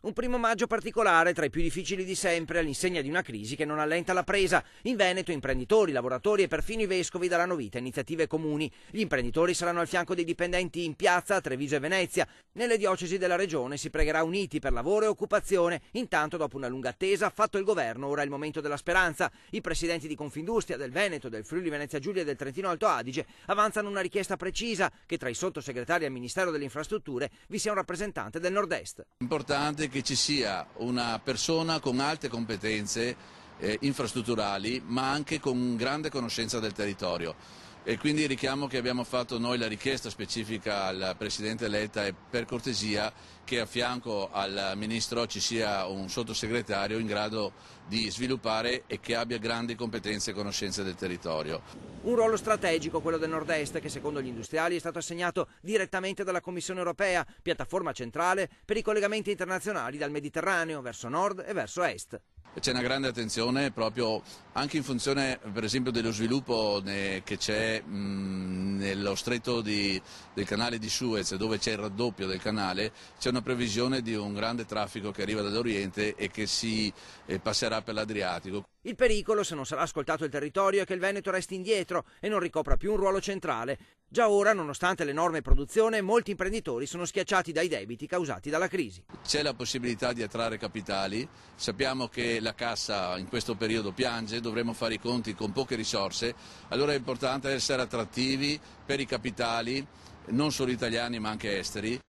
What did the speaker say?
Un primo maggio particolare, tra i più difficili di sempre, all'insegna di una crisi che non allenta la presa. In Veneto imprenditori, lavoratori e perfino i vescovi daranno vita a iniziative comuni. Gli imprenditori saranno al fianco dei dipendenti in piazza a Treviso e Venezia. Nelle diocesi della regione si pregherà uniti per lavoro e occupazione. Intanto, dopo una lunga attesa, fatto il governo, ora è il momento della speranza. I presidenti di Confindustria, del Veneto, del Friuli Venezia Giulia e del Trentino Alto Adige avanzano una richiesta precisa: che tra i sottosegretari al Ministero delle Infrastrutture vi sia un rappresentante del Nord-Est. Importante che ci sia una persona con alte competenze infrastrutturali, ma anche con grande conoscenza del territorio. E quindi il richiamo che abbiamo fatto noi, la richiesta specifica al Presidente Letta, è per cortesia che a fianco al Ministro ci sia un sottosegretario in grado di sviluppare e che abbia grandi competenze e conoscenze del territorio. Un ruolo strategico quello del Nord-Est, che secondo gli industriali è stato assegnato direttamente dalla Commissione europea, piattaforma centrale per i collegamenti internazionali dal Mediterraneo verso nord e verso est. C'è una grande attenzione proprio anche in funzione per esempio dello sviluppo che c'è nello stretto del canale di Suez, dove c'è il raddoppio del canale. C'è una previsione di un grande traffico che arriva dall'Oriente e che si passerà per l'Adriatico. Il pericolo, se non sarà ascoltato il territorio, è che il Veneto resti indietro e non ricopra più un ruolo centrale. Già ora, nonostante l'enorme produzione, molti imprenditori sono schiacciati dai debiti causati dalla crisi. C'è la possibilità di attrarre capitali, sappiamo che la cassa in questo periodo piange, dovremo fare i conti con poche risorse, allora è importante essere attrattivi per i capitali, non solo italiani ma anche esteri.